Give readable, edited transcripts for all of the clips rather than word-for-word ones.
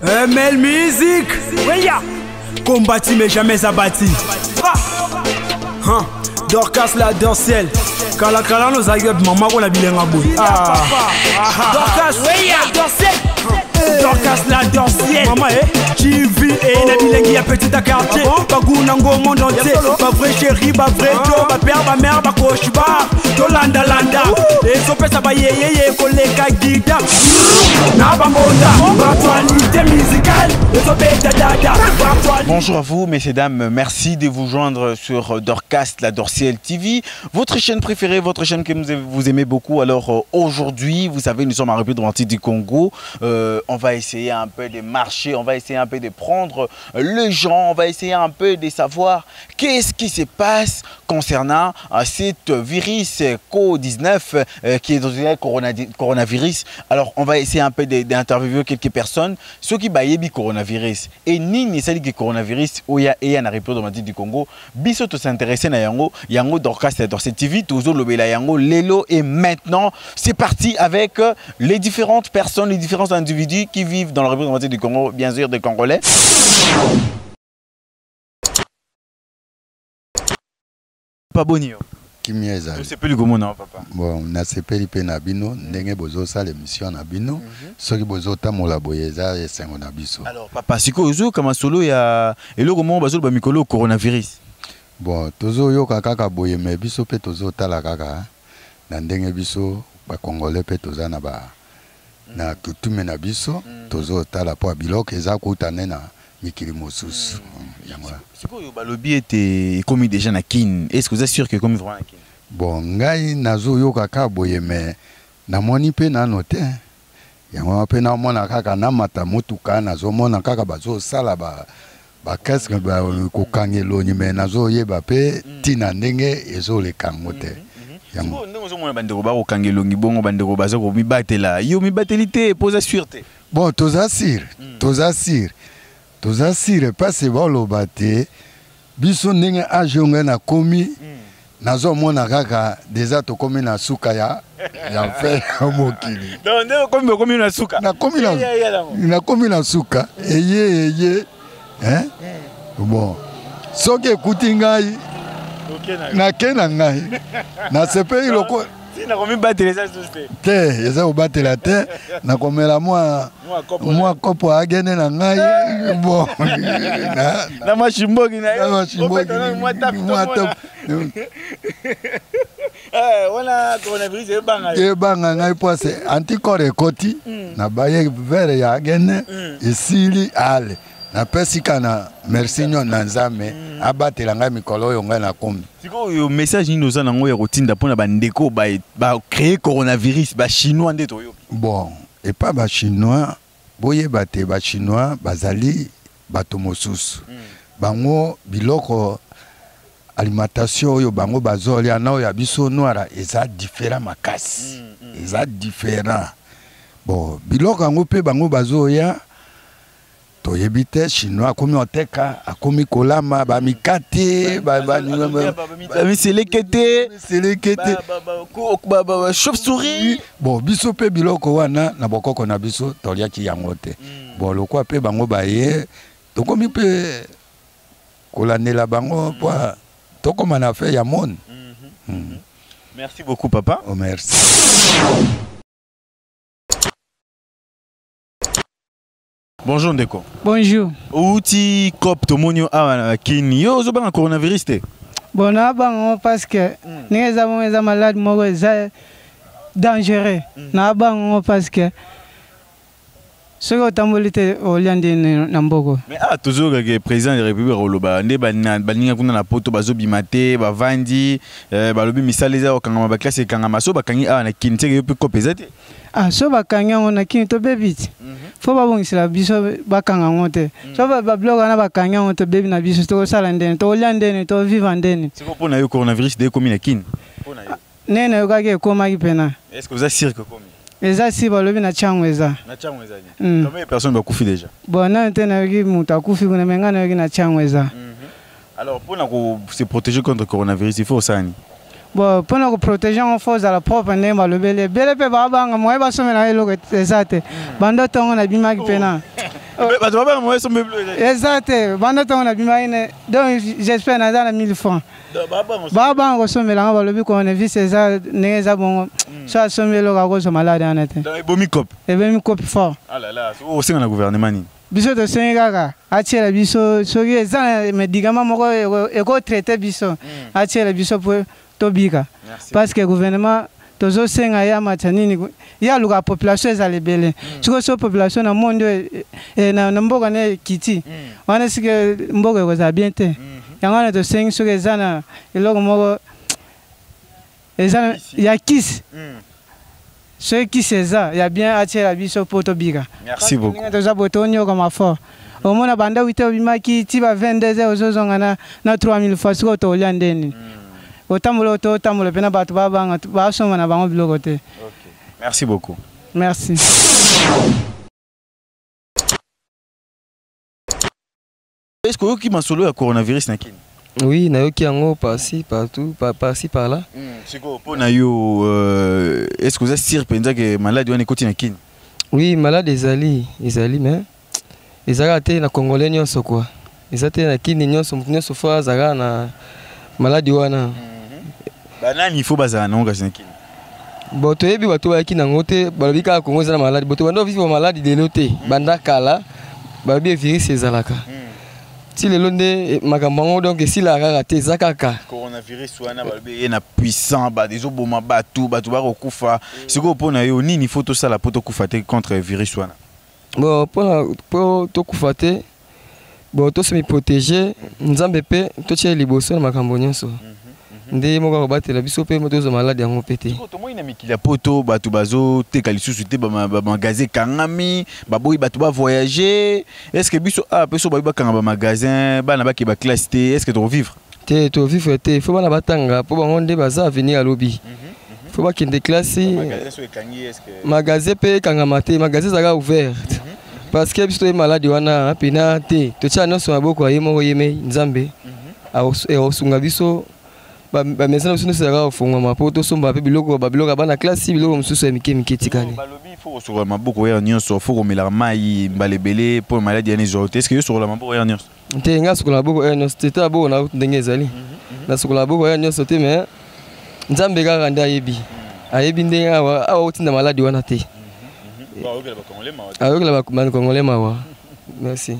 ML Music. Weya. Combattu mais jamais abattu. Dorcas la Dorciel. Kala kala nos agues maman on a bilingue à bout. Dorcas Weya Dorciel. Dorcas la Dorciel. Maman tu vis et la bilingue à petit à quartier. Bagou nango monde entier. Ma vraie chérie, ma vraie Joe, ma père, ma mère, ma coach bar. Tolanda landa. Et so pesa ba yeye koleka guida. Bonjour à vous, messieurs, dames. Merci de vous joindre sur Dorcas, la Dorciel TV, votre chaîne préférée, votre chaîne que vous aimez beaucoup. Alors aujourd'hui, vous savez, nous sommes en République démocratique du Congo. On va essayer un peu de marcher, on va essayer un peu de prendre les gens, on va essayer un peu de savoir qu'est-ce qui se passe concernant cette virus COVID-19 qui est dans le coronavirus. Alors on va essayer un peu d'interviewer quelques personnes, ceux qui baillent coronavirus. Et ni celle qui coronavirus ou y a en République démocratique du Congo. Biso to s'intéresser na yango Dorcas dans cette TV, toujours le bela yango lelo. Et maintenant c'est parti avec les différentes personnes, les différents individus qui vivent dans la République démocratique du Congo, bien sûr des Congolais. Pas bonio. Kimieza. C'est plus le gomo non papa. Bon, na sepeli pe na bino ndenge bozo sa l'émission na bino, soki bozo tamola boyeza esengo na biso. Alors papa siko ozo kama solo ya eloko mo bazolo ba mikolo coronavirus. Bon, tozo yoka kaka boye me biso pe tozo tala kaka na ndenge biso ba Congolais pe toza na ba na coutume na biso tozo tala po biloko eza kutane na mikili mosusu. Siko yo balobi était commis déjà na kin. Est-ce que vous êtes sûr que comme vraiment na kin? Bon, ngai nazo yoka kaka boye me na moni pe na note. Yango pe na mona kaka na mata mutuka nazo mona kaka bazo sala ba casque ba ko kangelo ni me nazo yeba pe tina ndenge ezo le kangote. Yango ndenge zo mona bandeko ba ko kangelo ngibongo bandeko bazo ko mibatela. Yo mibatelité pose sûreté. Bon, toza sir, toza sir parce bon lo bate biso ndenge ajonga na komi nazo mona kaka déjà to komi na suka ya fait mokili. Donc ndenge komi na suka. Na komi na suka eye hein? Bon. Soki ekuti ngai na kena ngai na sepe iloko na komi batela ça société. Te, eza obatela te na komela moi kopo agene na ngai bon na machimboki na yo. Na machimboki moi top. Wana coronavirus ebanga ngai poise anticorps ekoti na baye vere ya agene esili ale na pesika na merci nyon na nzambe abatela ngai mikolo oyo ngai na komi. Siko yo message ni noza nango ya kotinda pona bandeko ba créer coronavirus ba chinois ndeto yo. Bon, et pas ba chinois, boye bate ba chinois bazali bato mosusu. Bango biloko alimentation oyo bango bazoli ana oyo biso noira eza différent makasi. Eza différent. Bon, biloko yango pe bango bazoya toyebite chinois akomi oteka akomi kolama ba mikate ba selekete chauve-souris. Bon biso pe biloko wana na bokoko na biso toliaki yango te. Bon lokwa pe bango baye tokomi pe kolandela bango po tokoma na fe ya monde. Merci beaucoup papa. Oh, merci. Bonjour Ndeko. Bonjour. Outi cop tomonio a kini yo zo banga coronavirus te. Bon na bango parce que ni za malade mo za dangereux. Na bango parce que ce que tambolite oliande na mboko. Mais toujours que président de la République oloba nde baninga kuna na poto bazobimate bavandi balobi misaleza okanga ba classe ekanga maso bakangi na kini te yo pe kopezate. So bakanga on a kini to bebit. Faut pas bon la biso bakanga ngote. So ba bloga na bakanga ngote bebi na biso to sala ndene to oliande to vivre ndene. C'est pour na yo coronavirus de komi na kini. Pona yo. Nene yo kage koma kipena. Est-ce que vous êtes sûr que komi? Eza si balobi na changweza. Na changweza ni. Combien de personnes ba kufi déjà? Bon na tena yoki muta kufi kuna mengana yoki na changweza. Alors pour se protéger contre le coronavirus, il faut ça. Bon, pour nous protéger, on faut la propre néma le bel. Bel pe baba nga moi ba somena eloko ezate. Bando tongo na bimaki pena. Exact. On a bien donc j'espère na 1000 francs. Baba on reçoit là on va le but qu'on a vu c'est ça n'est bon ça sommet le gars malade en été. Et bomi cop. Et bomi cop fort. Ah là là, au sein du gouvernement ni. Biso de Sénégal attirer biso soki ça médicament moko eko traiter biso attirer biso pour tobika parce que gouvernement tozo senga ya machanini ya luka population ezali belé siko so population na monde na mboka ne kiti wana sike mboka ko bien te yangana to senga soki ezana eloko moko ezana ya kis ce qui c'est ça il y a bien attirer biso pour tobika. Merci beaucoup. Toza botonyo comme fort au moins banda 8h bimaki ti ba 22h ozozonga na 3000 fois siko to liandeni otambulo to tambulo pena batu babanga ba soma na bango biloko te. Merci beaucoup. Merci. Est-ce que qui m'a solo à coronavirus na kini? Oui, nayoki yango par-ci, partout, par-ci, par-là. C'est quoi pour nayo est-ce que vous êtes sûr que malade on écoute na kini? Oui, malade ezali mais ezaka te na congolais nyonso quoi. Ezate na kini nyonso nyonso fa zaka na malade wana. Banani il faut bazana nonga na kini. Boto yebi bato ba kini ngote balobika Congo za malade boto bando vivre malade de loté banda kala babi virus ezalaka. Si le londe makambango donc si la raté zakaka coronavirus wana balbe na puissant ba des oboma batu ba kokufa siko pona yo nini photo ça la poto kufate contre virus wana bon pour to kufate bon to se me protéger nzambe pe to tche liboso na makambo nyonso nde moko ko batela biso pe moto zo malade yango pété to moi na mikila poto batu bazo teka lisusu te ba magasin kangami ba boyi batu ba voyager est-ce que biso a peso ba kanga ba magasin ba na ba ki ba classe te est-ce que to vivre te to vivre te faut bana batanga po bango nde baza venir à lobby faut ba kinde classe magasin so ekangi est-ce que magasin pe kanga maté magasin zaka ouvert parce que biso malade wana pina te to tcha no so maboko ayemo yeme nzambe a osunga biso ba message nous sera fongwa mapoto somba pe biloko ba biloko bana classe biloko mususu ya mike tikali balobi faut sur maboko ya nyonso faut komela mai mbalebele pour maladie ya nezote est-ce que sur la maboko ya nyonso te nga sur la maboko ya nyonso te ta bo na ndenge ezali na sur la maboko ya nyonso te mais nzambe kaka nda ayebi ndenge awa otinda maladi wana te ayokela ba congolais mawa merci.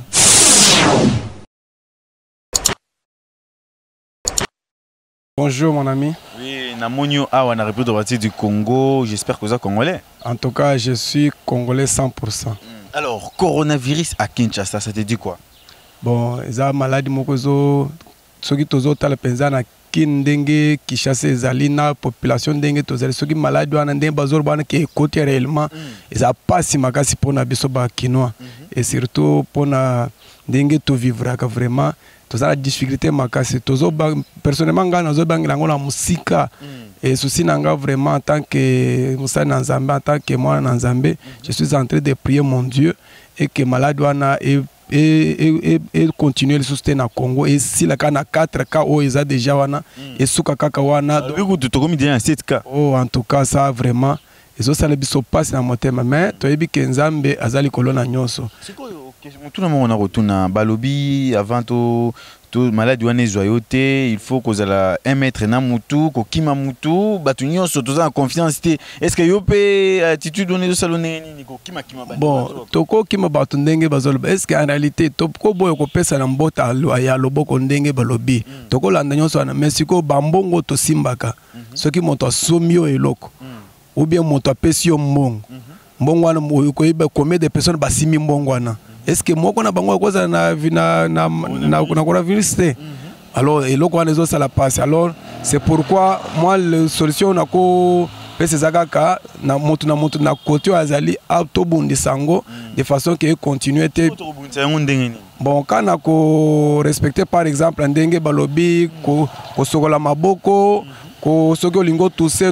Bonjour mon ami. Oui, Namonio Awa na République démocratique du Congo. J'espère que vous êtes congolais. En tout cas, je suis congolais 100%. Alors, coronavirus à Kinshasa, ça te dit quoi? Bon, eza maladie mokozo soki tozo tala penza na kindenge Kinshasa ezali na population ndenge tozali soki maladie wana ndenge bazor bana ke côté réellement eza pasi makasi pona biso ba kinois et surtout pona ndenge to vivra ka vraiment toza la difficulté makasi tozo personnellement nga nazo bangela ngo na musika et souci nanga vraiment en tant que musa na Nzambe en tant que moi na Nzambe je suis en train de prier mon Dieu et que malade wana et continuer le soutenir na Congo et si la kana 4 cas o eza déjà wana et suka kaka wana donc tu comme dit 7 cas oh en tout cas ça vraiment ils ont salé biso passe na motema mais to yebi ke Nzambe azali kolona nyonso tout le monde a retourné balobi avant tout malade wana zoyote il faut que la 1 mètre na mutu ko kima mutu batu nyonso toza en confiance te est-ce que yo pe attitude donner salonné ni ko kima bon toko kima batu ndenge bazoloba est-ce que en réalité toko boyo ko pesa na mbota ya loboko ndenge balobi toko landa nyonso na mesiko bambongo to simbaka soki moto asomio eloko ou bien moto apesi yo mbongo mbongo wana ko yeba combien de personnes basimi mbongo wana est-ce que moi qu'on a bango cause na coronavirus alors et là quand les autres ça la passe alors c'est pourquoi moi la solution na ko pese zakaka na moto na côté azali autobundi sango de façon que continuer te bon quand na ko respecter par exemple ndenge balobi ko sokola maboko ko soki olingo tout ça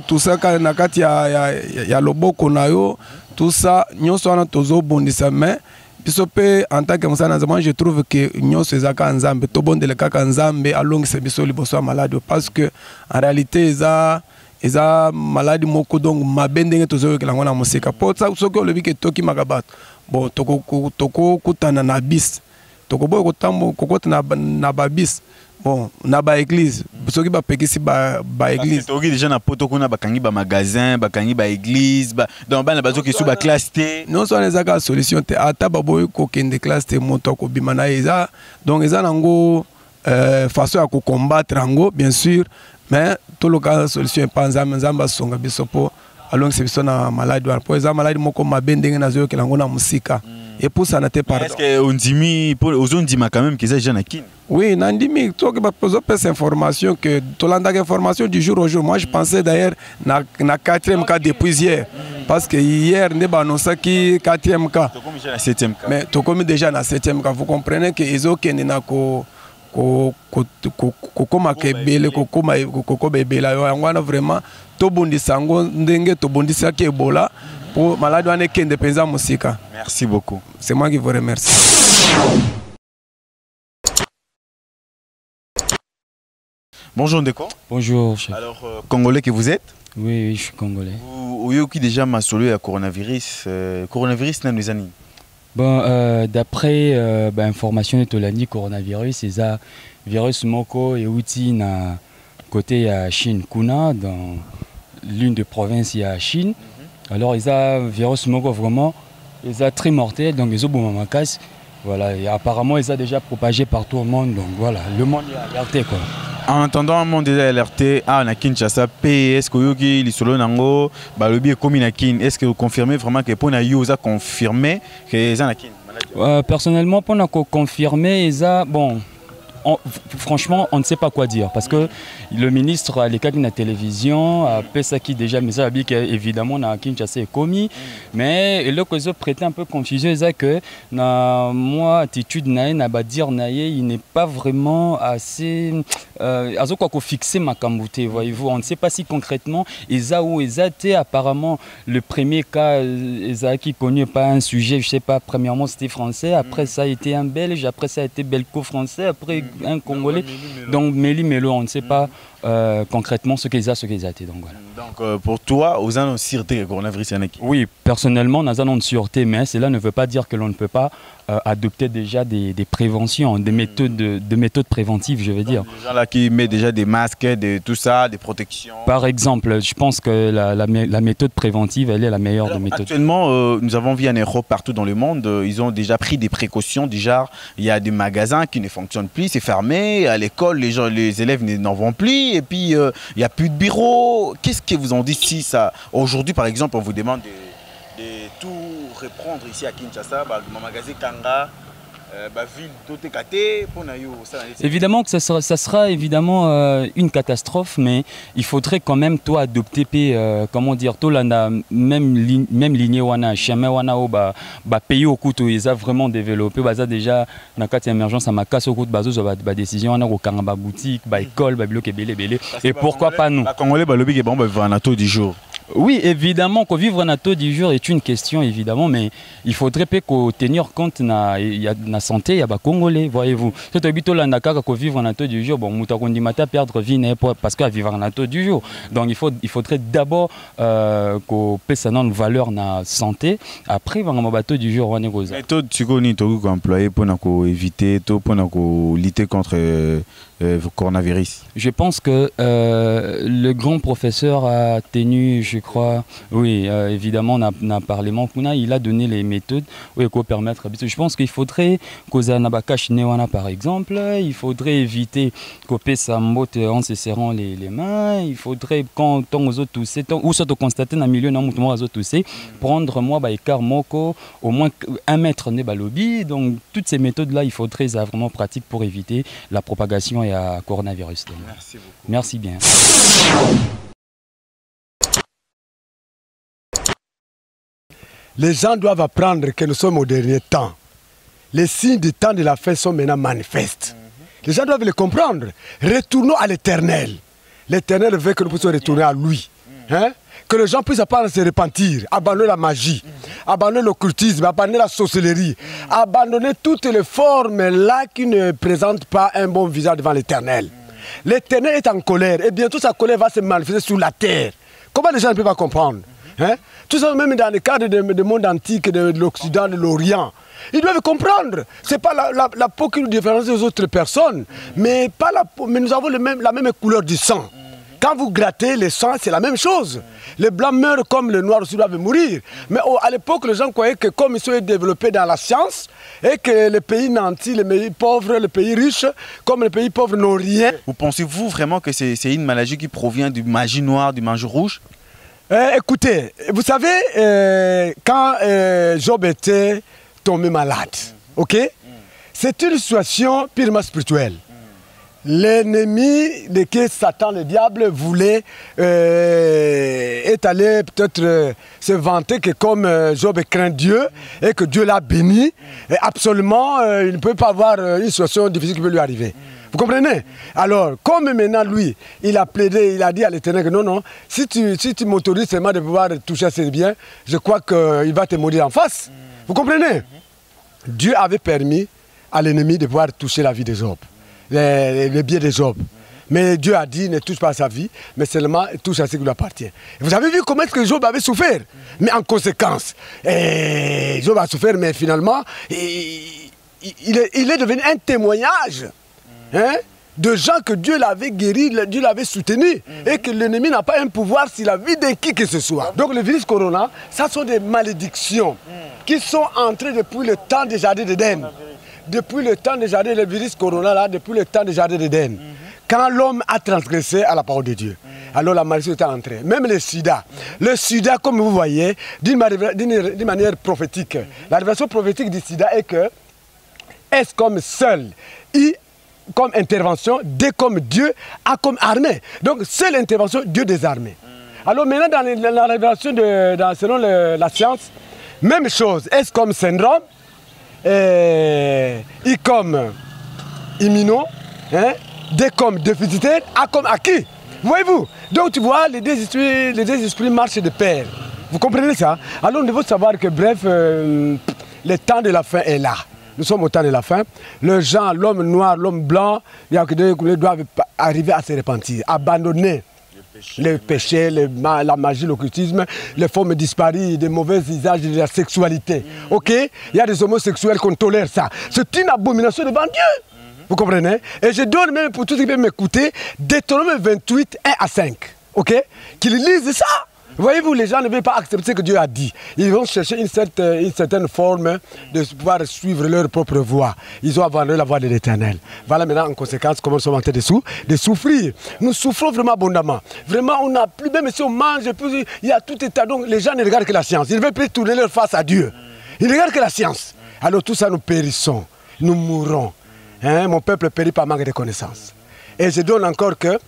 na kati ya loboko na yo tout ça nyonso wana tozo bondisa mais biso pe en tant que musana moi je trouve que nyonso ezaka nzambe to bondele kaka nzambe alongisa biso liboso ya malade parce que en réalité eza maladi moko donc mabende ngé tozo yokela ngona musika po soki olobi ke toki makabato bon toko kutana na bis toko boy kotambo kokota na ba bis bon na ba église soki ba pekisi ba église toki déjà na poto kuna bakangi ba magasin bakangi ba église donc bana bazo ki sous ba classe T non so les aka solution te ata ba boy ko kende classe te moto ko bimana eza donc eza nango façon à combattre ango bien sûr mais tout le cas solution pas nzamba songa biso po alors c'est biso na maladie pour eza maladie moko mabendenge na zo kelango na musika et pour ça na te pardon est-ce que on dit pour aux on dit quand même que ça jeune kin oui nandimi to que ba poser cette information que to landa information du jour au jour moi je pensais d'ailleurs na 4e cas depuis hier parce que hier ne ba annoncer qui 4e cas to comme déjà na 7e cas mais to comme déjà na 7e cas vous comprenez que izo kende na ko kokoma kebele kokoma ebela yango wana vraiment tobondisa yango ndenge tobondisaki Ebola pour maladi wana ekende mpenza mosika. Merci beaucoup. C'est moi qui vous remercie. Bonjour Ndeko. Bonjour chef. Alors congolais que vous êtes? Oui, je suis congolais. Vous avez déjà ma solo à coronavirus coronavirus nan nizani. Bon, d'après information de Tolani, coronavirus, c'est un virus moko et outil na côté à Chine, Kuna, dans l'une des provinces à Chine. Alors, il y a un virus moko vraiment, il est très mortel, donc ils ont bon macasse. Voilà, et apparemment, il a déjà propagé par tout le monde, donc voilà, le monde est alerté quoi. En entendant un monde déjà alerté, na Kinshasa, est-ce que vous avez solo nango, balobi est comme na Kin, est-ce que vous confirmez vraiment que pour na Yosa confirmé que ça na Kin? Personnellement, pour na confirmer, ça bon. Franchement, on ne sait pas quoi dire parce que le ministre à l'écart de la télévision a fait ça qui déjà, mais ça a dit qu'évidemment, na Kinshasa est commis. Mais le que je prête un peu confusion, c'est que moi, attitude na dire il n'est pas vraiment assez. À ce qu'on fixer ma cambouté, voyez-vous, on ne sait pas si concrètement, apparemment, le premier cas, qui connu pas un sujet, je sais pas, premièrement c'était français, après ça a été un belge, après ça a été belgo-français, après un congolais, donc Méli-Mélo, on ne sait pas concrètement ce qu'ils ont été. Donc, voilà. Donc pour toi, aux annonces de sûreté, le coronavirus, oui, personnellement, dans annonces de sûreté, mais cela ne veut pas dire que l'on ne peut pas adopter déjà des préventions, des méthodes préventives, je veux dire. Les gens là qui mettent déjà des masques, tout ça, des protections. Par exemple, je pense que la méthode préventive, elle est la meilleure des méthodes. Actuellement, nous avons vu en Europe, partout dans le monde, ils ont déjà pris des précautions. Déjà, il y a des magasins qui ne fonctionnent plus, c'est fermé. À l'école, les élèves n'en vont plus. Et puis, il n'y a plus de bureaux. Qu'est-ce que vous en dites si ça... Aujourd'hui, par exemple, on vous demande de tout reprendre ici à Kinshasa, le magasin Kanga, ville Totekate, pour Nayo. Évidemment que ça sera évidemment une catastrophe, mais il faudrait quand même toi adopter comment dire, toi là même lignée wana, chemin wana au pays au couteau, ils ont vraiment développé, ça déjà dans cas d'émergence, ça m'a cassé au coup de bazo, décision wana au Kanga boutique, école, bloc belé. Et pourquoi pas nous? La Congolais lobby bon vivre un taux du jour. Oui, évidemment que vivre un taux du jour est une question évidemment, mais il faudrait qu'on tenir compte na santé, il y a des Congolais, voyez-vous. Si tu habites là, qu'on vivre un taux du jour, bon, on matin perdre vie parce qu'à vivre un taux du jour. Donc il faudrait d'abord qu'on passe une valeur na santé. Après, on va taux du jour, on est aux. Mais toi, tu connais tout employé pour éviter, pour lutter contre le coronavirus. Je pense que le grand professeur a tenu, je crois, oui, évidemment, on a parlé, il a donné les méthodes pour permettre. Je pense qu'il faudrait par exemple, il faudrait éviter couper sa motte en se serrant les mains, il faudrait quand on aux autres tousser, ou soit constater dans le milieu aux autres tousser, prendre moi écart moko au moins 1 mètre ne balobi. Donc toutes ces méthodes là, il faudrait vraiment pratique pour éviter la propagation et à coronavirus. Donc, merci beaucoup. Merci bien. Les gens doivent apprendre que nous sommes au dernier temps. Les signes du temps de la fin sont maintenant manifestes. Les gens doivent le comprendre. Retournons à l'Éternel. L'Éternel veut que nous puissions retourner à lui. Hein? Que les gens puissent apprendre à se repentir, abandonner la magie, abandonner l'occultisme, abandonner la sorcellerie, abandonner toutes les formes là qui ne présentent pas un bon visage devant l'Éternel. L'Éternel est en colère et bientôt sa colère va se manifester sur la terre. Comment les gens ne peuvent pas comprendre? Hein? Tout ça, même dans le cadre du monde antique, de l'Occident, de l'Orient. Ils doivent comprendre. Ce n'est pas la peau qui nous différencie des autres personnes, mais, pas la peau, mais nous avons la même couleur du sang. Quand vous grattez le sang, c'est la même chose. Les blancs meurent comme les noirs aussi doivent mourir. Mais à l'époque, les gens croyaient que comme ils sont développés dans la science, et que les pays nantis, les pays pauvres, les pays riches, comme les pays pauvres n'ont rien. Vous pensez-vous vraiment que c'est une maladie qui provient du magie noire, du magie rouge? Écoutez, vous savez, quand Job était tombé malade, ok? C'est une situation purement spirituelle. L'ennemi de qui Satan, le diable, voulait est allé peut-être se vanter que comme Job craint Dieu et que Dieu l'a béni, et absolument il ne peut pas avoir une situation difficile qui peut lui arriver. Vous comprenez? Alors, comme maintenant lui, il a plaidé, il a dit à l'Éternel que non, non, si tu m'autorises seulement de pouvoir toucher à ses biens, je crois qu'il va te mourir en face. Vous comprenez? Dieu avait permis à l'ennemi de pouvoir toucher la vie de Job. Les biens de Job. Mais Dieu a dit ne touche pas à sa vie, mais seulement touche à ce qui lui appartient. Et vous avez vu comment est-ce que Job avait souffert? Mais en conséquence, Job a souffert, mais finalement, il est devenu un témoignage de gens que Dieu l'avait guéri, Dieu l'avait soutenu, et que l'ennemi n'a pas un pouvoir sur la vie de qui que ce soit. Donc le virus corona, ça sont des malédictions qui sont entrées depuis le temps des jardins d'Éden. Depuis le temps des jardins, le virus corona, là, depuis le temps des jardins d'Éden. Quand l'homme a transgressé à la parole de Dieu, alors la malédiction est entrée. Même le sida. Le sida, comme vous voyez, d'une manière prophétique. La révélation prophétique du sida est que S comme seul, I comme intervention, D comme Dieu, A comme armée. Donc, seule intervention, Dieu des armées. Alors maintenant, dans la révélation, selon la science, même chose, S comme syndrome, I comme immuno, D comme déficitaire, A comme acquis. Voyez-vous? Donc tu vois, les deux esprits marchent de pair. Vous comprenez ça? Alors nous devons savoir que bref, le temps de la fin est là. Nous sommes au temps de la fin. Le gens, l'homme noir, l'homme blanc, doivent arriver à se repentir, abandonner les péchés, la magie, l'occultisme, les formes disparues, des mauvais usages de la sexualité. Ok? Il y a des homosexuels qu'on tolère ça. C'est une abomination devant Dieu. Vous comprenez? Et je donne même pour tous ceux qui peuvent m'écouter, Deutéronome 28, 1 à 5. Ok? Qu'ils lisent ça. Voyez-vous, les gens ne veulent pas accepter ce que Dieu a dit. Ils vont chercher une certaine forme de pouvoir suivre leur propre voie. Ils ont abandonné la voie de l'Éternel. Voilà maintenant en conséquence comment nous sommes en train de souffrir. Nous souffrons vraiment abondamment. Vraiment, on n'a plus, même si on mange, il y a tout état. Donc les gens ne regardent que la science. Ils ne veulent plus tourner leur face à Dieu. Ils ne regardent que la science. Alors tout ça, nous périssons. Nous mourrons. Mon peuple périt par manque de connaissances. Et je donne encore que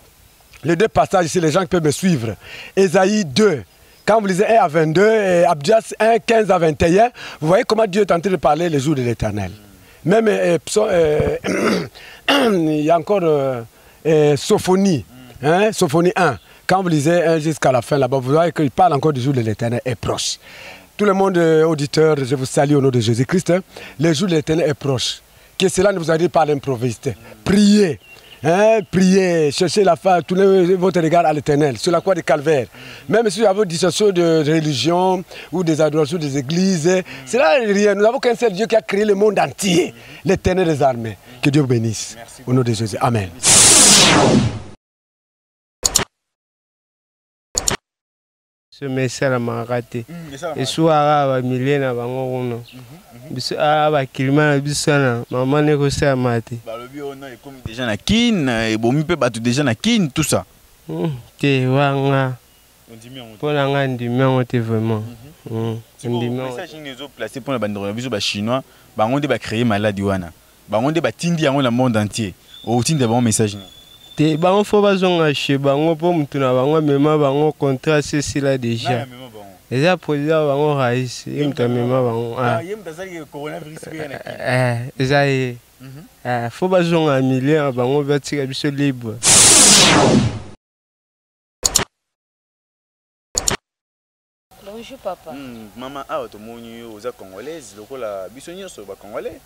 les deux passages ici, les gens qui peuvent me suivre. Ésaïe 2, quand vous lisez 1 à 22 et Abdias 1, 15 à 21, vous voyez comment Dieu est en train de parler les jours de l'Éternel. Même il y a encore Sophonie, Sophonie 1. Quand vous lisez 1 jusqu'à la fin là-bas, vous voyez qu'il parle encore du jour de l'Éternel est proche. Tout le monde auditeur, je vous salue au nom de Jésus-Christ. Le jour de l'Éternel est proche. Que cela ne vous arrive pas à l'improviste. Priez. Priez, cherchez la fin, tournez votre regard à l'Éternel, sur la croix du Calvaire. Même si vous avez des dissociations de religion ou des adorations des églises, cela n'est rien. Nous n'avons qu'un seul Dieu qui a créé le monde entier, l'Éternel des armées. Que Dieu vous bénisse. Merci. Au nom de Jésus. Amen. Ce message m'a raté. Et soit à milliers na bango biso aba kilima na biso na maman ne ko sa maté. Bah le bio na comme déjà na kin et bomi pe batu déjà na kin tout ça. Te wanga. Pour la ngandi mais te vraiment. Message ni zo placer pour la bande biso ba chinois, ba ngonde ba créer maladie wana. Ba ngonde ba tindi yango le monde entier. O tindi bon message. Te bango fo bazonga chez bango po mutu na bango mema bango contrat c'est là déjà. Et ça président bango raïs imta mema bango. Ah yemta sali coronavirus bien. Ezai. Fo bazonga million bango batika biso libre. Bonjour papa. Maman to moni oza congolaise lokola biso nyonso ba congolais.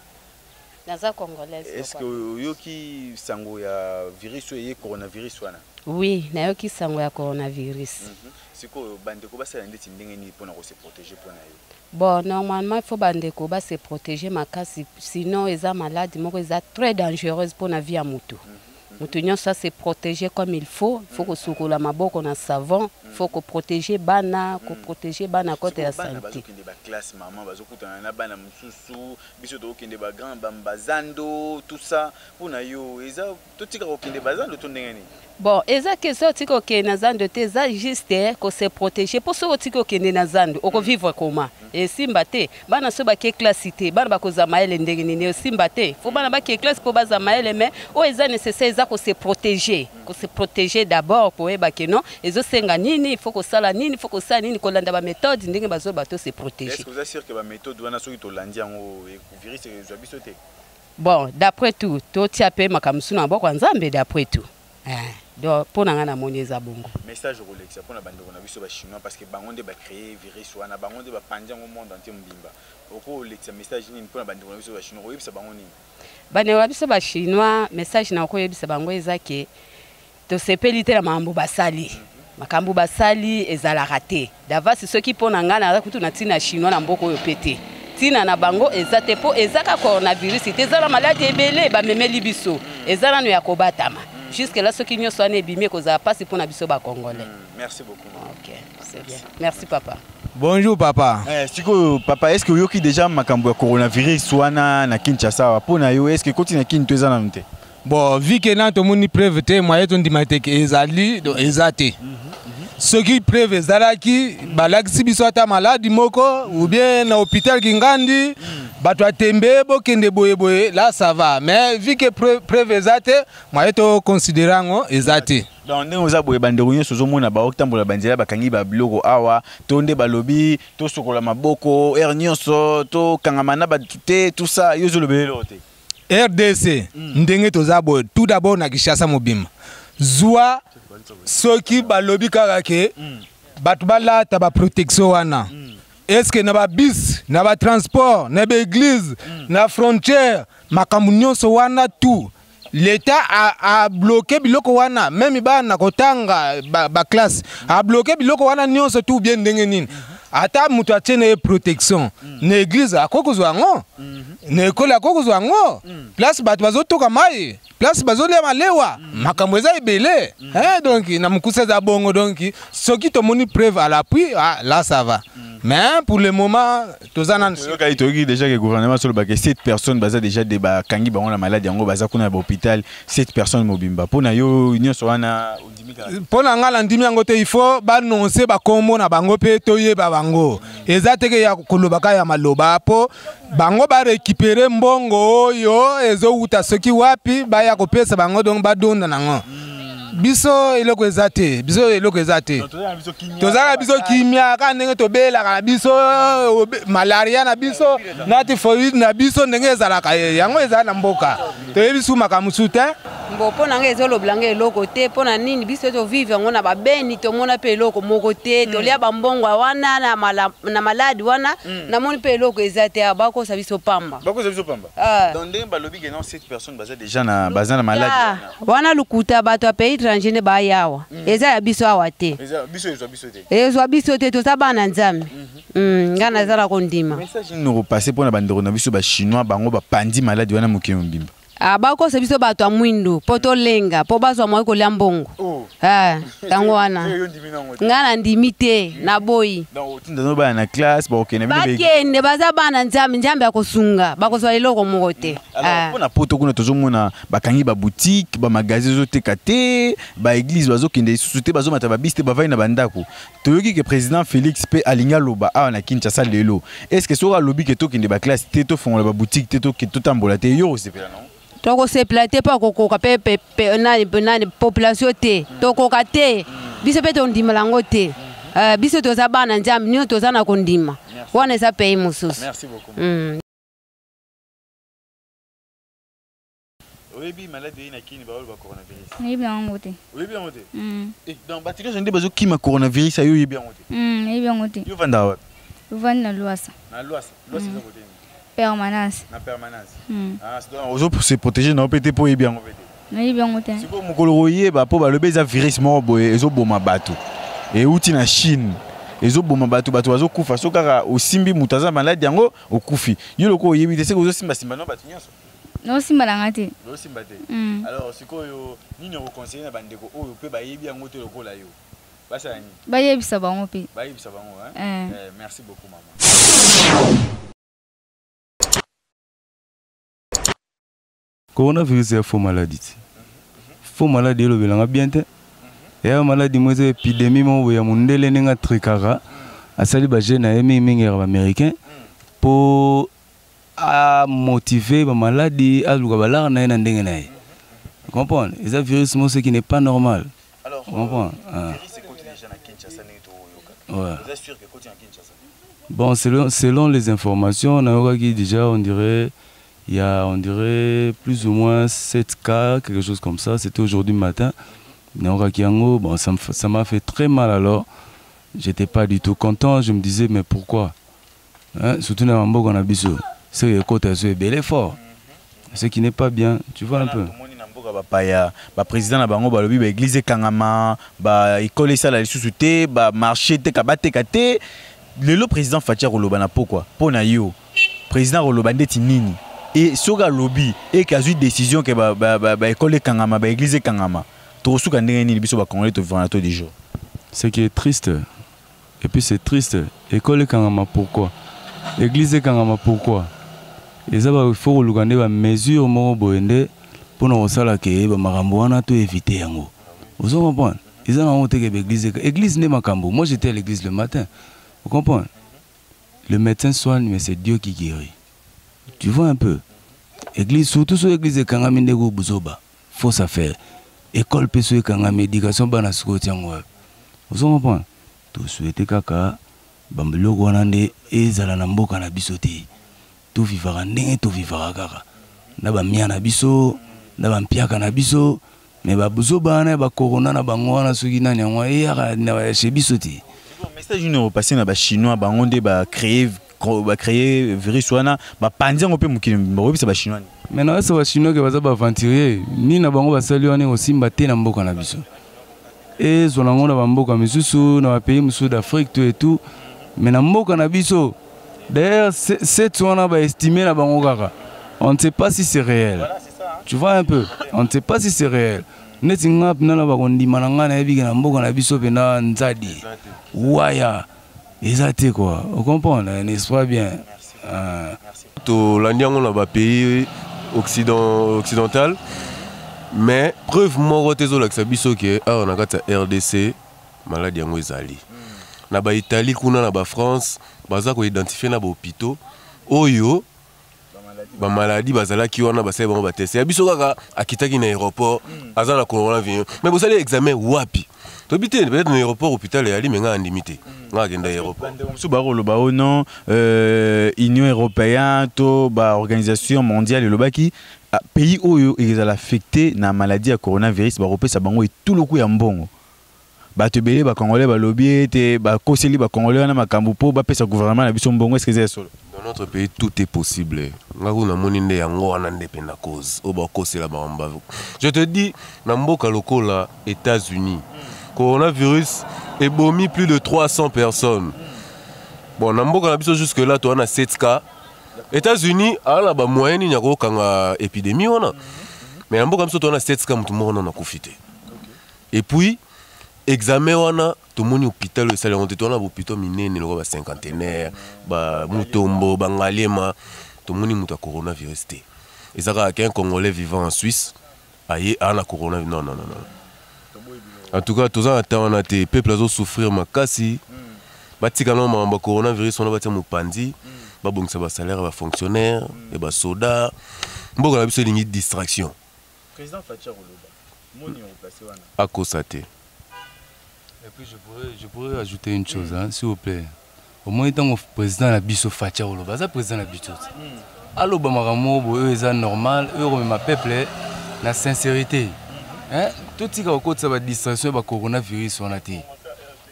Naza congolaise. Est-ce que yoki sango ya virus ou coronavirus wana? Oui, nayoki sango ya coronavirus. Siko bandeko basala ndeti ndenge nini pona ko se protéger pona yo. Bon, normalement il faut bandeko ba se protéger makasi sinon eza malade moko eza très dangereuse pour la vie à mutu. Mutu ça se protéger comme il faut que sukola maboko na savon, faut que protéger bana, ko protéger bana côté la santé. Bazo kende ba classe maman, bazo kutana na bana mususu, biso to kende ba grand bambazando, tout ça pona yo eza to tika ko kende bazando to ndenge nini. Bon, eza question tiko ke nazando te za juste ko se protéger pour so tiko ke nazando oko vivre comment et simba te bana so ba ke classe te bana ba ko zamaele ndenge nini simba te faut bana ba ke classe pour ba zamaele mais o eza nécessaire eza ko se protéger d'abord pour eba ke non ezo senga nini faut ko sala nini faut ko sala nini ko landa ba méthode ndenge bazo bato se protéger. Est-ce que vous assure que ba méthode wana so to landi yango e virus ezo biso te? Bon, d'après tout to tiape makamsu na boko nzambe d'après tout. Donc pour na moneza bongo message au Rolex pour na bande na biso ba chinois parce que bango nde ba créer virus wana bango nde ba panja au monde entier mbimba oko Rolex message nini pour na bande na biso ba chinois oyebisa bango nini bande na biso ba chinois message na ko yebisa bango ezake to sepelite na mambo basali makambo basali ezala raté davasi ceux qui pona ngana za kutu na tina chinois na mboko yo pété tina na bango ezate po ezaka coronavirus ezala maladie ebele ba memeli biso ezala no ya kobatama. Jusque là, ceux qui n'y sont pas bien, qu'on a pas si pour n'abisso bas congolais. Merci beaucoup. Ok, c'est bien. Merci papa. Bonjour papa. Siko papa, est-ce que vous avez déjà makambo coronavirus soit na Kinshasa pour na yo est-ce que continue Kinshasa za na mte? Bon, vu que là tout le monde preuve te moi on dit maté que ezali donc ezate. Ceux qui preuve ezalaki balaki biso ata malade moko ou bien na hôpital Kingandi bato atembe bokende boye là ça va mais vu que preuve ezate moi to considérango ezate. Donc ndenge oza boye bandeko nyonso ozomona ba oktambola banzela bakangi ba biloko awa tonde balobi to sokola maboko er nyonso to kangamana ba tout ça yozo lobelelo te. RDC ndenge toza boye tout d'abord na Kinshasa mobimba zwa soki balobi kaka ke bato balata ba protection wana est-ce que na ba bis na ba transport na ba église na frontière makambo nyonso wana tout l'État a bloqué biloko wana même bana kotanga ba classe a bloqué biloko wana nyonso tout bien ndenge nini ata mutu atene protection na église akokozwa ngo na école akokozwa ngo place bato bazotoka mai place bazolia malewa makambo eza ebele donc na mukuse za bongo donc soki tomoni preuve à l'appui là ça va mais pour le moment tozana déjà que le gouvernement sur le 7 personnes baza déjà des bakangi bango la maladie yango baza kuna na hôpital 7 personnes mobimba pona yo nyonso wana pona ngala ndimi yango te il faut banoncer bakombo na bango pe toyeba bango eza teke ya kolobaka ya maloba po bango ba récupérer mbongo oyo ezo uta soki wapi ba ya kopesa bango donc badonda nango biso eloko ezate biso eloko ezate tozala biso kimia ka ndenge tobela ka biso malaria na biso na typhoid na biso ndenge ezalaka yango ezala na mboka toyebisu makamusu te mbo pona nga ezolobelanga eloko te pona nini biso to vivre ngo na babeni tomona pe eloko moko te tolia bambongo wana na maladi wana namoni pe eloko ezate bakosa biso pamba donc ndenge balobi ke non 7 personnes baza déjà na maladi wana lukuta bato ya pays étranger ne ba yawa eza ya biso awa te ezwa biso te toza bana nzambe ngana ezala kondima message nous repasser pour na bandeko na biso ba chinois bango bapandi maladi wana mokili mobimba bakosa biso bato ya mwindu po tolenga po bazwa mwa kolia mbongo tango wana ngana ndimi te na boyi na classe bakende baza bana nzambe akosunga bakozwa eloko moko te mpona poto kuna tozomona bakangi baboutique bamagasin ezoteka te baeglise bazokende lisusu te bazomata babisi te bavai na bandako toyoki ke président Félix mpe alingi aloba awa na Kinshasa lelo est ce que soki alobi ke tokende baklasse te tofongola baboutique te totambola te yo osepela nango toko sepla te pa kokoka pe nani population te tokoka te biso pe tondimela ngo te biso toza bana nzambe nio toza na kondima wana eza pays mosusu. Merci beaucoup. Oyebi maladi na kini baolo ba coronavirus. Oyebi yango te. Oyebi yango te. Donc batiki zonde bazo kima coronavirus ayo oyebi yango te. Oyebi yango te. Yo vanda wapi? Vanda na Luasa. Na Luasa. Luasa za kote. Permanence. Na permanence. Ah, c'est donc ozo pour se protéger na opété pour oyebi yango pete. nayebi yango te. Siko mokolo koyeba po balobi eza virus moko boye ezoboma bato euti na Chine ezoboma bato bazokufa so kaka osimbi moto aza malade yango okufi yo loko oyebi te siko ozosimbasimba no bato nyonso naosimba nanga te. Osimba te. Alors sikoyo nini okonseille na bandeko oyo mpe bayebi yango te lokola yo basala nini bayebisa bango mpe bayebisa bango merci beaucoup maman. Coronavirus est une fausse maladie. Fausse maladie, le bilan bien te. Et une maladie, moi, c'est épidémie, moi, il y a mon délai n'enga tricara. À ça, les bâgés na émis minguer américain pour motiver la maladie à l'ougabalar na ena ndenge na. Vous comprenez? Et ça virus, moi, c'est qui n'est pas normal. Alors, vous comprenez? Virus, c'est côté déjà na Kinshasa n'eto yoka. Ouais. Vous êtes sûr que côté na Kinshasa? Bon, selon les informations, on a déjà, on dirait. Il y a, on dirait, plus ou moins 7 cas, quelque chose comme ça. C'était aujourd'hui matin. Bon, ça m'a fait très mal alors. J'étais pas du tout content. Je me disais, mais pourquoi surtout dans Mambo, on a biso. C'est que le côté est bel fort. Ce qui n'est pas bien. Tu vois un peu. Le président de l'église Kangama, l'école la société, marché, le président Fatia Rolobana, pourquoi? Pour Nayo. Président Rolobande Tinini. Et soga lobby et qui a eu décision que école Kangama, église Kangama, tout ce qu'on a dit biso ba congolais to vivant tous les jours. Ce qui est triste. Et puis c'est triste. École Kangama pourquoi? Église Kangama pourquoi? Et ça il faut regarder ba mesure mo boende pour nous sala que ba makambo wana to éviter yango. Vous comprenez? Ils ont honte que l'église n'est makambo. Moi j'étais à l'église le matin. Vous comprenez? Le médecin soigne mais c'est Dieu qui guérit. Tu vois un peu. Église, surtout sur l'église de Kangami Ndego Buzoba. Fausse affaire. École Peso Kangami, éducation Banasuko Tiangwa. Vous comprenez? Tout souhaité kaka, Bambelo Gwanande, et Zalanambo Kanabisote. Tout vivara ndenge, tout vivara kaka. Naba miana biso, naba mpia kanabiso, mais Babuzoba, ba corona, na bangwana, sugina, nyangwa, et yara, chez bisote. Le message une repassé na ba chinois, ba onde ba créer virus wana ba pandia ngope mukili mbobi sa ba chinois. Maintenant ça va chinois que va aventurier ni na bango ba sali wana aussi mbaté na mboka na biso. Et zonango na mboka misusu na pays musu d'Afrique tout et tout. Mais na mboka na biso d'ailleurs cette wana ba estimer na bango kaka. On ne sait pas si c'est réel. Voilà, c'est ça, hein? Tu vois un peu. On ne sait pas si c'est réel. Netinga pna ba kondima na ngana ebi na mboka na biso pena nzadi. Waya. Exactement quoi. Vous comprenez, n'est-ce pas bien? L'Andiango n'a pas pays occidental, mais preuve moi que l'axabiso qui est on a RDC maladie en Izali. Na ba Italie kuna na ba France, baza ko identifier na ba hôpitaux oyo ba maladie bazala ki wana ba sai ba ba tester. Biso kaka akitaki na aéroport azana coronavirus. Mais vous allez examen wapi? Peut-être dans l'aéroport, hôpital et mais en limité. Non, Union européenne, organisation mondiale, le baki pays où ils ont affecté na maladie à coronavirus, européen ça bango et tout le coup est bon. Te belé ba congolais ba lobby te ba koseli ba congolais na makambo po ba pesa gouvernement na biso mbongo est-ce que c'est solo? Dans notre pays tout est possible. Ngaku na moninde yango wana ndependa cause. O ba kosela ba mba. Je te dis na mboka lokola États-Unis. Coronavirus est bomi plus de 300 personnes. Bon, Namboka Nabiso jusque-là, tu as 7 cas. États-Unis, il y a une moyenne de épidémie. Mais Namboka Nabiso, tu as 7 cas, tout le monde a profité. Et puis, examen, tout le monde est hôpital, tu as un hôpital miné, tu as un cinquantenaire, Mutombo, Bangalema, tout le monde a coronavirus. Et ça, il y a un Congolais vivant en Suisse, il y a un coronavirus. Non. En tout cas, tous les temps, on a des peuples qui souffrir ma casse. Batikano ma coronavirus on a bâti mon pandi. Ba bon ça va salaire va fonctionnaire et ba soda. Bon on a besoin de distraction. Président Fatia Roloba. Moni on placé wana. À constater. Et puis je pourrais ajouter une chose s'il vous plaît. Au moins tant que président la biso Fatia Roloba, ça président la biso. Allo ba maramo bo eux ça normal, eux ma peuple la sincérité. Hein? Tout ce qui est au côté de la distraction de coronavirus, on a dit.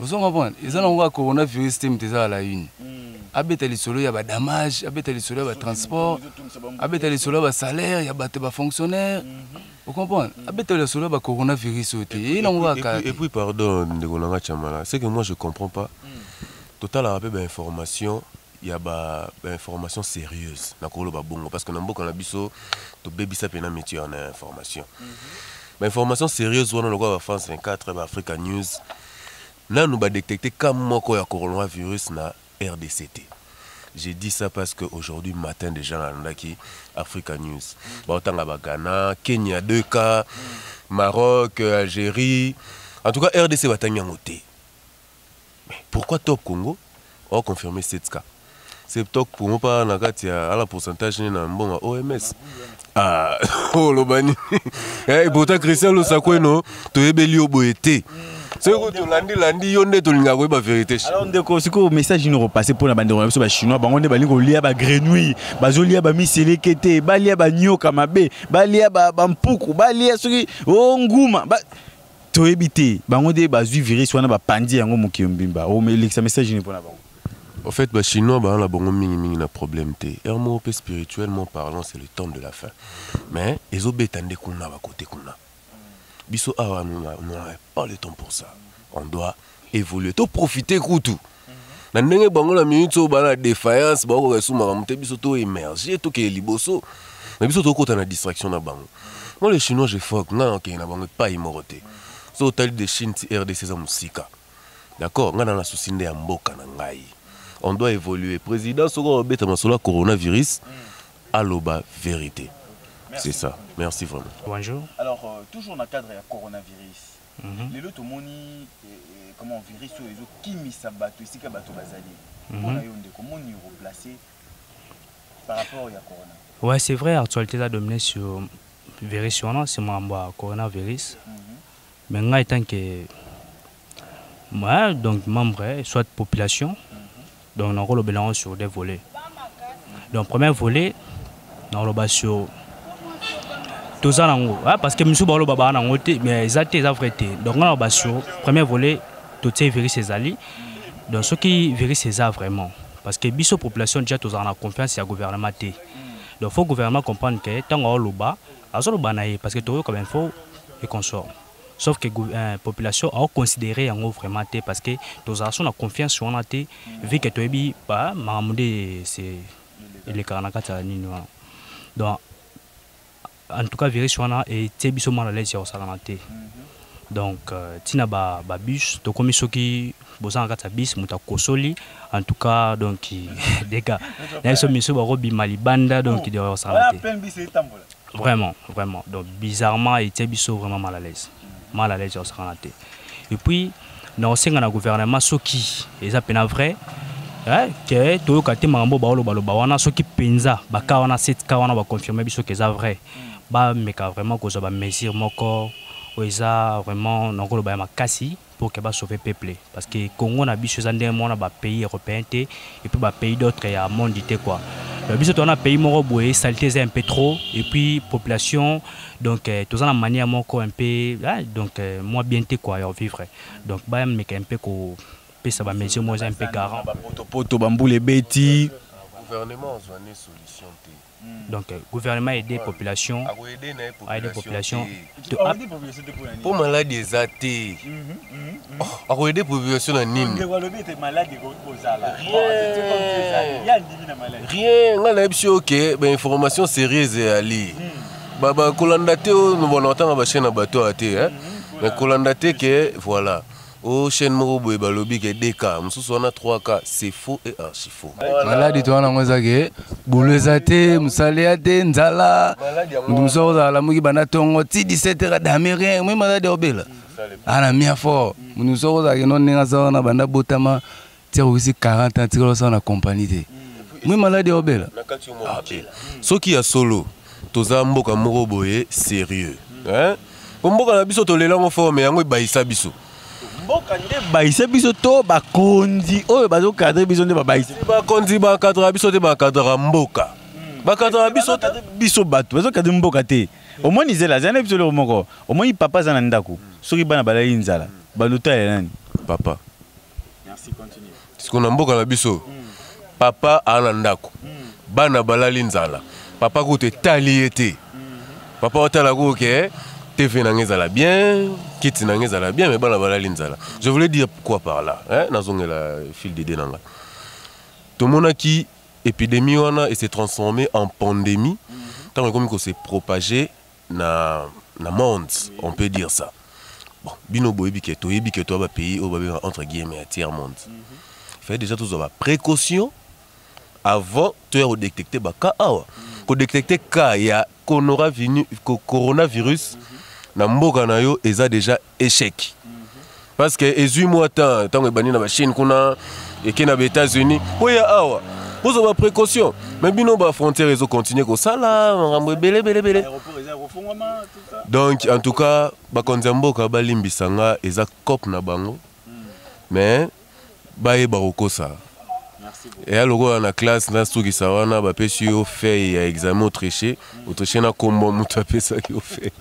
Vous comprenez? Ils ont un coronavirus, c'est à la une. abeta lisolo ya ba damage, abeta lisolo ya ba transport, abeta lisolo ya ba salaire, ya ba fonctionnaire. Vous comprenez? Abeta lisolo ya ba coronavirus oté. Et puis pardon Ndegonanga Chamala, c'est que moi je comprends pas. Total a rappelé information, il y a ba information sérieuse na kolo ba bongo parce que na mboka na biso to bebisa pena métier en information. Information sérieuse wana lokwa ba France 24 ba Africa News. Là, nous avons détecté comme il y a coronavirus na RDCT. J'ai dit ça parce qu'aujourd'hui matin, déjà, dans Africa News. Autant à Ghana, Kenya 2 cas, Maroc, Algérie. En tout cas, RDC va t'en noter. Mais pourquoi Top Congo a confirmé 7 cas? C'est Top Congo pas à la pourcentage de bon OMS. Ah, oh, l'obani. Et pourtant, Christian Losakwe, non, tu es belli au boété. C'est que tu landi yonde to linga ko ba vérité. Alors ndeko siko message nous repasser pour la bande de ba chinois ba onde ba lingo lia ba grenouille ba zolia ba misele kete ba lia ba nyoka mabe ba lia ba mpuku ba lia soki o nguma ba to ebité ba onde ba zu virus wana ba pandi yango mokiyombimba o mais ça message ni pour na ba. En fait ba chinois ba la bongo mingi na problème té. Hermo spirituellement parlant c'est le temps de la fin. Mais ezo betande kuna ba côté kuna. Biso awa nous n'avons pas le temps pour ça. On doit évoluer, to profiter koutou. Na ndenge bango la minute so ba la défaillance ba ko resuma monter biso to émerger to ke liboso. Mais biso to kota na distraction na bango. Moi les chinois je fuck na ok na bango pas immorté. So tali de Chine RDC za musika. D'accord, ngana na susinde ya mboka na ngai. On doit évoluer. Président soko beta masolo coronavirus aloba vérité. C'est ça. Merci vraiment. Bonjour. Alors, toujours dans le cadre du coronavirus, les autres moni comment virus sur les autres qui mis sa bateau ici qu'à bateau bazali. On a eu comment y replacer par rapport au corona. Ouais, c'est vrai. L'actualité a dominé sur virus c'est mon coronavirus. Mais moi étant que moi donc membre soit population, donc on a le bilan sur des volets. Donc premier volet, on a le bas sur tout ça parce que monsieur Balo Baba na ngote mais exacté ça vrai donc on a basio premier volet tout ces virus ces ali donc ceux qui virus ces ça vraiment parce que biso population déjà tous en a confiance au gouvernement té donc faut gouvernement comprendre que tant on le bas azo le banaye parce que tout comme info et consort sauf que population a considéré en vraiment té parce que tous en a confiance sur on a té vu que toi bi pas mamude c'est les karanakata ni donc en tout cas virus wana et tebiso mal à l'aise au salamate donc tina ba bus to komi soki bozanga kata bis muta kosoli en tout cas donc des gars là so miso ba robi malibanda donc de au salamate vraiment donc bizarrement et tebiso vraiment mal à l'aise au salamate et puis dans le gouvernement soki et ça pena vrai que to kate mambo ba lo wana soki penza ba ka wana set ka wana ba confirmer biso que ça vrai ba meka vraiment ko za ba mesure moko oza vraiment nongolo ba makasi pour que ba sauver peuple parce que Congo na biso za ndem mona ba pays européen et puis ba pays d'autres ya monde quoi biso to na pays moko boye saleté un peu trop et puis population donc tous en manière moko un peu donc moi bien quoi ya vivre donc ba meka un peu ko ça va mesure moi un peu garant poto bamboule beti gouvernement a une solution. Donc, le gouvernement a aidé la population. Pour maladie exacte. A aider la population à Nîmes. Rien. On a dit ok, information sérieuse et ali. Baba kolandate nous bon entendre ba chaîne bateau à terre. Mais kolandate que voilà. Au chaîne Morobo et Balobi qui est 2 cas, nous on a 3 cas, c'est faux et archi faux. Maladie toi na ngozake, boulezate, musaliate, nzala, nous sommes à la mugi banatongo, ti 17h d'amérien, mais maladie obela. Ana mia fort, nous sommes à non ninga na banda botama, ti aussi 40 ans ti ko na compagnie. Mais maladie obela. Ce qui a solo, toza mboka Morobo est sérieux, hein? Mboka na biso to lelango forme yango baisa biso. Baïse biso to bakondi oyo bazo cadre biso nde babaïse bakondi ba cadre biso te ba cadre mboka ba cadre biso te biso bato bazo cadre mboka te au moins nizela zana biso le moko au moins papa zana ndako soki bana balali nzala baluta ya nani papa merci continue parce qu'on a mboka na biso papa anandako bana balali nzala papa kote tali ete papa otala ko ke TV nangezala bien kiti nangezala bien mais bana balali nzala. Je voulais dire quoi par là hein nazongela fil d'idée nanga tomonaki épidémie wana et s'est transformé en pandémie tant comme que s'est propagé na monde on peut dire ça. Bon bino boyebi ke to ba pays au ba entre guillemets tiers monde. Fait déjà tous avoir précaution avant de détecter ka awa ko détecter ka ya coronavirus na mboka na yo eza déjà échec parce que ezui moi tant ebani na Chine kuna et qui na États-Unis oya awa vous avez précaution mais bino ba frontière ils ont continué ko sala ngambo belé donc en tout cas ba konzamboka ba limbisanga eza cop na bango mais ba yeba kokosa et alors na classe na stuki sawana ba pesi yo fait ya examen autriché na kombo mutu apesa ki yo fait.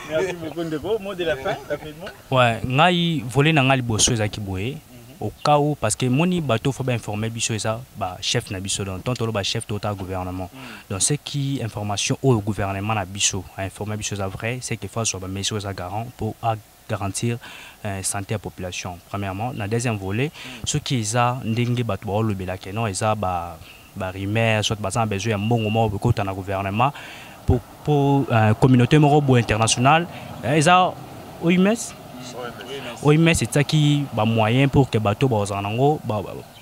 Merci beaucoup Ndeko, mot de la fin rapidement. Ouais, ngai volé na ngali bosso ezaki boye au cas où parce que moni bateau faut bien informer biso ça ba chef na biso donc tonto ba chef total gouvernement. Donc ce qui information au gouvernement na biso a informer biso ça vrai c'est que faut soit ba messieurs ça garant pour garantir santé à la population. Premièrement, dans le deuxième volet, ce qui est là, ndenge batu ba lobela ke non eza ba rimer soit bazan besoin un bon moment au côté na gouvernement pour communauté morobo internationale eza OMS c'est ça qui ba moyen pour que bateau ba ozanango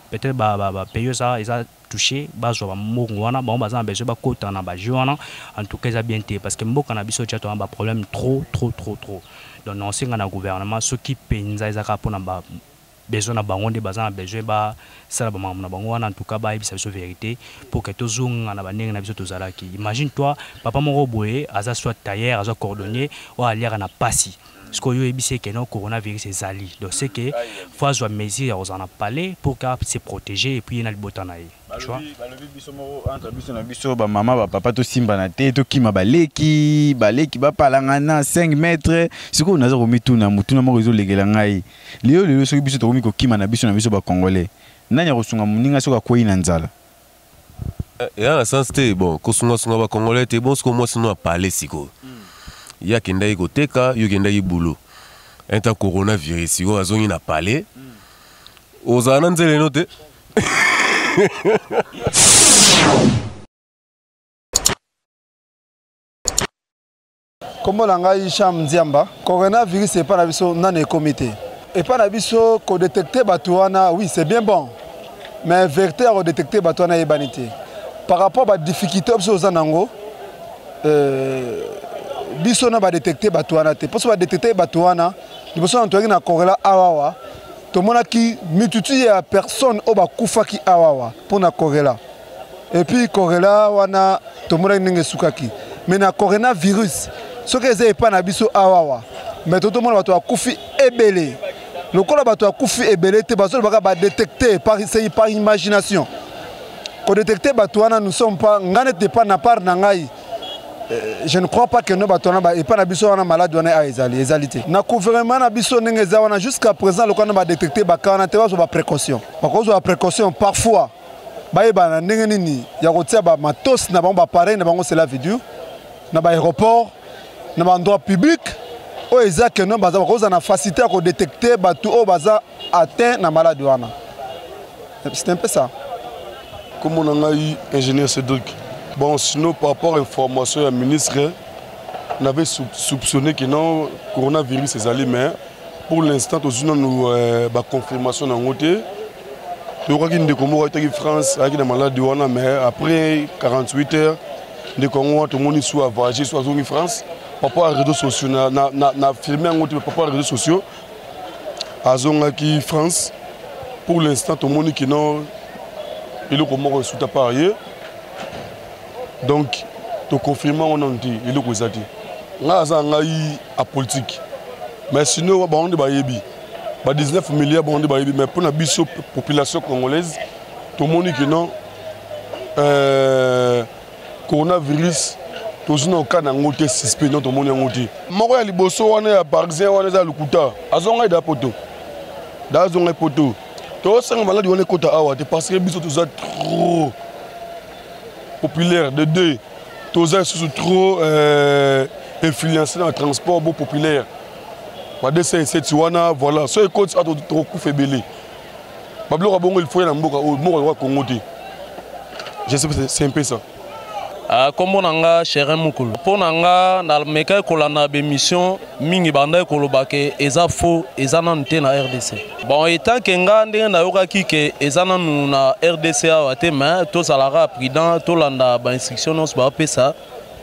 peut-être ba payer ça eza touché bazo ba mongo wana ba bazan besoin ba côté na ba joana en tout cas ça bien té parce que mboka na biso tchato ba problème trop donc non c'est un gouvernement ce qui penza ezaka pona ba besoin na bango nde bazana besoin ba sala ba mamuna bango wana en tout cas ba ibisa biso vérité pour que tozunga na banenge na biso tozalaki. Imagine toi papa moko boye aza soit tailleur aza cordonnier ou aliara na pasi ce que yo ebise que non coronavirus ezali donc c'est que faut avoir mesure aux en parler pour que se protéger et puis na libotana yi tu vois balobi biso moko entre biso na biso ba mama ba papa to simba na te to kima baleki ba palanga na 5 mètres siko naza ko mituna mutuna moko ezo legela ngai leo soki biso to ko kima na biso ba congolais nanya ko sunga muninga soka koyi na nzala et en sens te bon ko sunga ba congolais te bon ce que moi sinon a parler siko ya kenda yi koteka yo kenda yi boulot enta coronavirus yo azongi na parler ozana nzele note Comme l'angai Cham Nziamba, coronavirus c'est pas la biso nan e comité. Et pas la biso ko détecter batouana, oui c'est bien bon. Mais vérité à détecter batouana e banité. Par rapport à la difficulté aux anango, biso na ba détecter batouana te. Pour se détecter batouana, il faut entendre na correla awawa. Tout le monde qui multitude de personnes au bas kufa qui awawa pour na correla. Et puis correla wana tout le monde n'enge sukaki. Mais na coronavirus, ce que c'est pas na biso awawa. Mais tout le monde va kufi ebele. Le corps va kufi ebele te baso va détecter par imagination. Pour détecter batouana nous sommes pas ngane pas na part na ngai. Je ne crois pas que nous batona et pas na biso wana malade wana a ezalité. Na gouvernement na biso ndenge za wana jusqu'à présent le kana ba détecter ba kana te ba précaution. Ba cause ba précaution parfois ba yeba ndenge nini ya kotia ba matos na ba pareil na bango c'est la vidéo na ba aéroport na ba endroit public o eza que non baza cause na facilité à détecter ba tout o baza atteint na malade wana. C'est un peu ça. Comme on a eu ingénieur Cédric. Bon, sinon, par rapport à l'information du ministre, on avait soupçonné que non, coronavirus est allé, mais pour l'instant, nous avons une confirmation dans le côté. Nous avons dit que France a des malades, mais après 48 heures, tout le monde est soit voyagé, soit en France. Par rapport aux réseaux sociaux, on a affirmé par rapport aux réseaux sociaux, à France, pour l'instant, tout le monde est non, il est comme on est parié. Donc, le confinement, on a dit, il est comme ça. On a politique. Mais sinon, on a 19 milliards, mais pour la population congolaise, tout le monde dit que non, coronavirus, tout le monde a suspect, tout le monde a dit. Moi, je suis à Parisien, on est à Lukuta. Ils ont des poteaux. Ils ont des poteaux. tosanga maladi wana ekota awa te parce que biso toza trop populaire de deux toza lisusu trop influencé dans le transport beau populaire badesa eseti wana voilà so ekoti ato tokufa ebele babiloko bongo il faut ya na mboka oyo moko ya Congo te je sais c'est un peu ça. Kombo nanga Chérin Mukulu mpo nanga nameka ekolanda bémission mingi banda ekoloba ke eza faux eza nanu te na RDC. Bon etant ke nga ndenge nayokaki ke eza nanu na RDC awa te mais tozalaka prudent tolanda bainstruction nyonso bapesa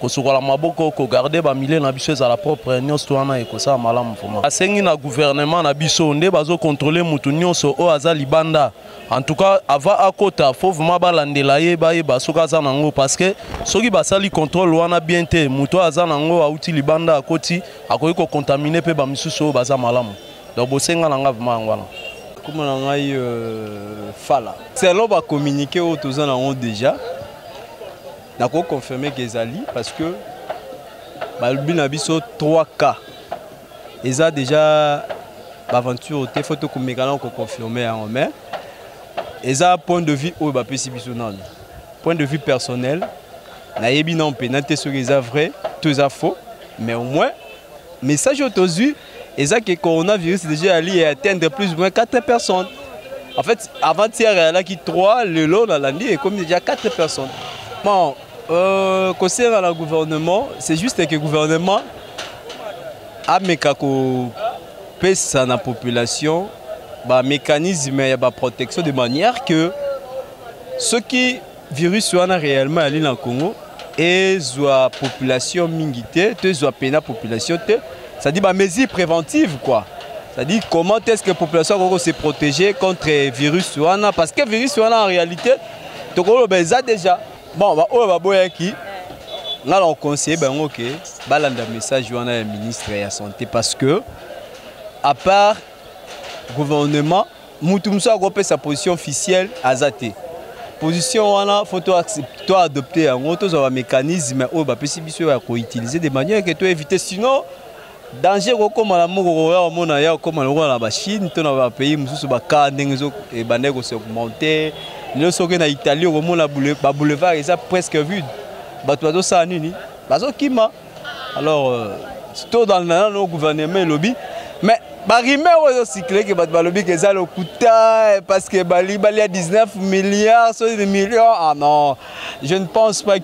kosukola maboko kogarde bamile na biso ezala propre nyonso wana ekosala malamu vraimen. Asengi na gouvernement na biso nde bazokontrole mutu nyonso oyo aza libanda. En tout cas, avant akota, faut vraiment balandela ye bayeba soki aza nango parce que soki basali contrôle wana bien te muto aza nango auti libanda akoti akoki kocontamine pe bamisusu oyo baza malamu. Donc bosenga nanga vraiment yango wana. Comme on a eu Fala. C'est là qu'on communiquer au tous en ont déjà. D'accord, confirmer qu'ils allient parce que Balbin Abisso 3 cas. Ils ont déjà l'aventure au photo comme mécanisme qu'on confirmé en main. Ils ont un point de vue au point de vue personnel. Naïbi non pénalité sur les vrai, tout ça faux, mais au moins message autour ils ont que le coronavirus déjà allé atteindre plus ou moins 4 personnes. En fait, avant-hier, il y a qui 3, le lot dans l'année, et comme déjà 4 personnes. Bon, concernant le gouvernement, c'est juste que le gouvernement a mis dans la population un mécanisme de protection de manière que ceux qui virus sont réellement allés dans le Congo et la population mingité, la population, c'est-à-dire des mesures préventives quoi. C'est-à-dire comment est-ce que la population va se protéger contre le virus parce que le virus en réalité, tout le monde a déjà. Bon, on conseille que le message du ministre de la Santé parce que à part le gouvernement, Moutoumsa a sa position officielle à Zate. Position il faut adopter un mécanisme où on utiliser de manière que tu évites sinon danger comme l'amour comme la Chine, tu as pays mususu baka ndengezo et bandeko se monter. Le soke na Italie au moment la boulevard est presque vide. Bato ça nini. Bazo kima. Alors tout dans le gouvernement lobby mais barime au cycle que bato lobby que ça le coûta parce que Bali a 19 milliards sur des millions. Ah non, je ne pense pas.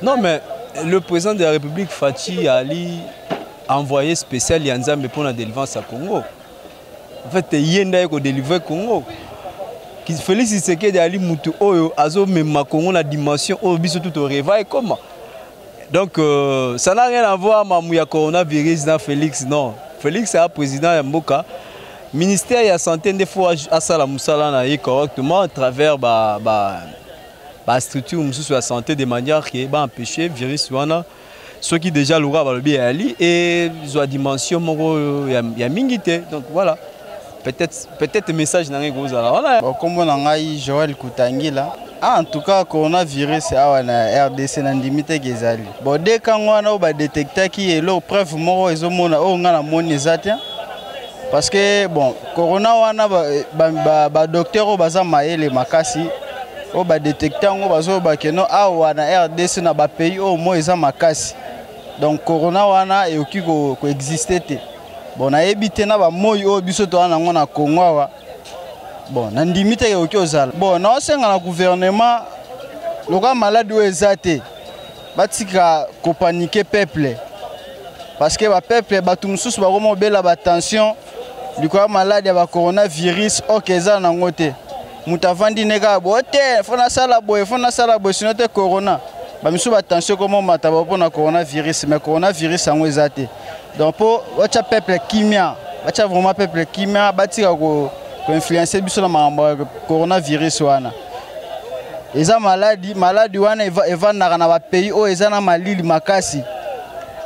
Non mais le président de la République Fachi Ali a envoyé spécial Yanzambe pour la délivrance à Congo. En fait, Yenda est délivré Congo. Félix Tshisekedi Ali Mutu Oyo Azo même Congo la dimension au biso tout au réveil comment. Donc ça n'a rien à voir avec le coronavirus dans Félix non. Félix est président de Mboka. Ministère de la santé des fois à Sala Moussala na correctement à travers la structure de la santé de manière qui va empêcher le virus wana ceux qui déjà l'aura va le bien ali et la dimension il y a mingité donc voilà. Peut-être message dans les gros voilà. Comme on a eu Joël Koutangila. En tout cas, le coronavirus est na RDC na limité gezali. Bon dès quand on a détecté qui est là preuve moro ezomona o ngana moni zatia. Parce que bon, corona wana ba docteur o baza maele makasi o ba détecter ngo bazo ba keno awa na RDC na ba pays au moins eza makasi. Donc corona wana e oki ko exister te. Bon na ebité na ba moyi o biso to wana ngona Congo wa. Bon na ndimite ke oki ozala. Bon na osenga na gouvernement loka malade o ezate. Batika ko paniquer peuple. Parce que ba peuple batu mususu ba komo bela ba tension likoya malade ya coronavirus okeza na ngote. Mutavandi neka bote fona sala boy sinon te corona. Ba misu ba tension comme mataba pona coronavirus mais coronavirus ango ezate. Donc pour wacha peuple kimia, wacha vraiment peuple kimia batika ko influencer biso na mambo coronavirus wana. Eza maladie wana eva na ba pays o eza na malili makasi.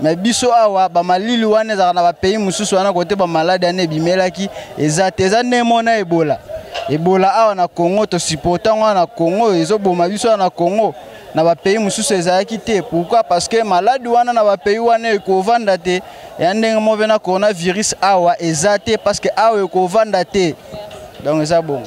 Mais biso awa ba malili wana eza na ba pays mususu wana côté ba maladie ane bimelaki eza nemona Ebola. Ebola awa na Congo to supportant wana na Congo ezoboma biso na Congo. Na ba pays mususu ezalaki te. Pourquoi? Parce que maladie wana na ba pays wana ekovanda te. Ya ndenge mo vena coronavirus awa ezate parce que awa ekovanda te. Donc eza bon.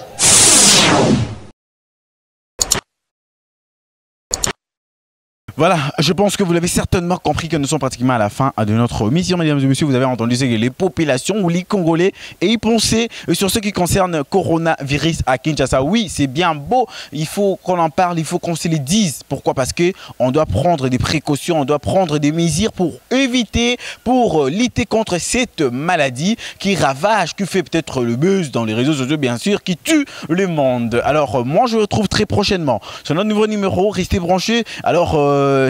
Voilà, je pense que vous l'avez certainement compris que nous sommes pratiquement à la fin de notre mission, mesdames et messieurs. Vous avez entendu ce que les populations ou les Congolais et y penser sur ce qui concerne coronavirus à Kinshasa. Oui, c'est bien beau, il faut qu'on en parle, il faut qu'on se le dise. Pourquoi? Parce que on doit prendre des précautions, on doit prendre des mesures pour éviter, pour lutter contre cette maladie qui ravage, qui fait peut-être le buzz dans les réseaux sociaux, bien sûr, qui tue le monde. Alors, moi, je vous retrouve très prochainement sur notre nouveau numéro. Restez branchés. Alors,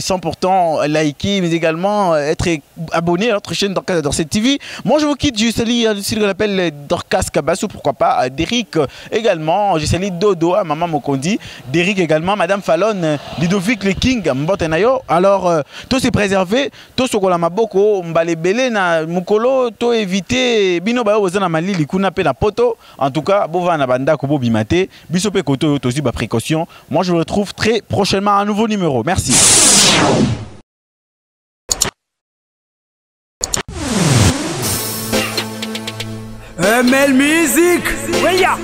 sans pourtant liker, mais également être abonné à notre chaîne Dorcas Dorcel TV. Moi, je vous quitte. Je salue celui qu'on appelle Dorcas Kabasso, pourquoi pas. Derrick également. Je salue Dodo, Maman Mokondi. Derrick également. Madame Fallon, Ludovic le King, Mbotenayo. Alors, tout s'est préservé. Tout ce qu'on a maboko, mbalebele na mukolo, tout éviter. Bino ba ozana mali likuna pe na poto. En tout cas, bova na banda kubo bimate. Bisope koto aussi ba précaution. Moi, je vous retrouve très prochainement à un nouveau numéro. Merci. ML Music, weya,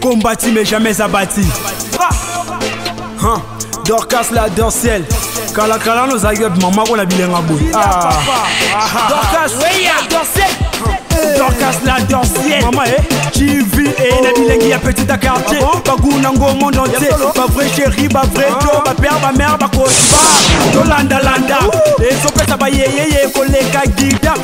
combattu mais jamais abattu. Dorcas la Dorcel, kala nos agues maman qu'on a bilingue à bout. Dorcas, weya, Dorcel. Dorcas la Dorcel, maman tu vis et la bilingue à petit à quartier. Bagou nango monde entier, ma vraie chérie, ma vraie joe, ma père, ma mère, ma coach, Yolanda, et so pesa ba yeye, collègue guida.